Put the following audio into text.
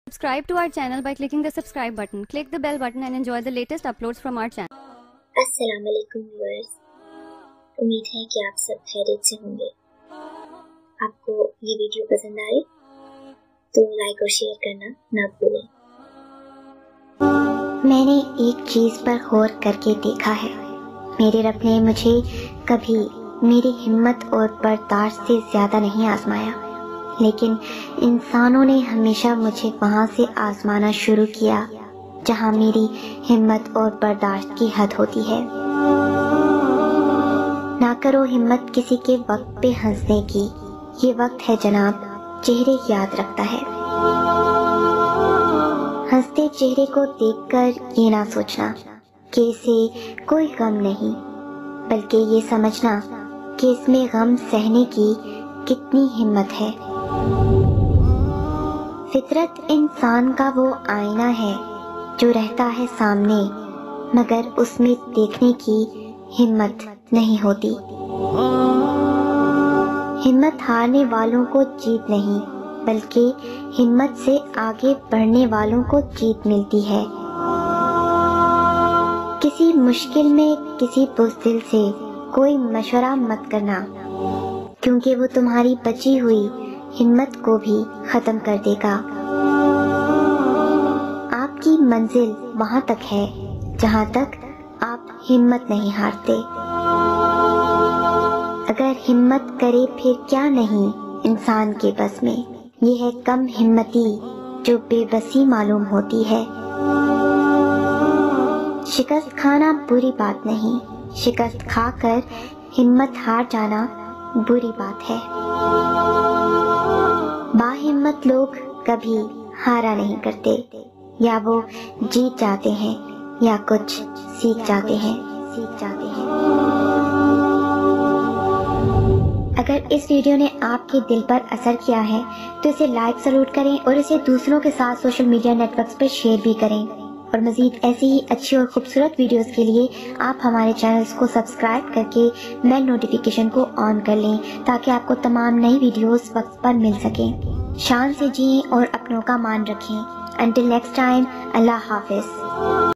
Subscribe to our channel by clicking the subscribe button. Click the bell button and enjoy the latest uploads from our channel. अस्सलाम वालेकुम viewers, उम्मीद है कि आप सब खैरियत से होंगे। आपको ये वीडियो पसंद आए तो लाइक और शेयर करना ना भूलें। मैंने एक चीज पर गौर करके देखा है, मेरे रब ने मुझे कभी मेरी हिम्मत और बर्दाश्त से ज्यादा नहीं आजमाया, लेकिन इंसानों ने हमेशा मुझे वहाँ से आजमाना शुरू किया जहाँ मेरी हिम्मत और बर्दाश्त की हद होती है। ना करो हिम्मत किसी के वक्त पे हंसने की, ये वक्त है जनाब चेहरे याद रखता है। हंसते चेहरे को देखकर ये ना सोचना कि इसे कोई गम नहीं, बल्कि ये समझना कि इसमें गम सहने की कितनी हिम्मत है। फितरत इंसान का वो आईना है जो रहता है सामने, मगर उसमें देखने की हिम्मत नहीं होती। हिम्मत हारने वालों को जीत नहीं, बल्कि हिम्मत से आगे बढ़ने वालों को जीत मिलती है। किसी मुश्किल में किसी बुज़दिल से कोई मशवरा मत करना, क्योंकि वो तुम्हारी बची हुई हिम्मत को भी खत्म कर देगा। आपकी मंजिल वहाँ तक है जहाँ तक आप हिम्मत नहीं हारते। अगर हिम्मत करे फिर क्या नहीं इंसान के बस में, ये है कम हिम्मती जो बेबसी मालूम होती है। शिकस्त खाना बुरी बात नहीं, शिकस्त खाकर हिम्मत हार जाना बुरी बात है। बाहिम्मत लोग कभी हारा नहीं करते, या वो जीत जाते हैं या कुछ सीख जाते हैं। अगर इस वीडियो ने आपके दिल पर असर किया है तो इसे लाइक जरूर करें और इसे दूसरों के साथ सोशल मीडिया नेटवर्क्स पर शेयर भी करें। और मजीद ऐसी ही अच्छी और खूबसूरत वीडियोस के लिए आप हमारे चैनल्स को सब्सक्राइब करके बेल नोटिफिकेशन को ऑन कर लें, ताकि आपको तमाम नई वीडियोस वक्त पर मिल सकें। शान से जिएं और अपनों का मान रखें। Until next time, Allah Hafiz.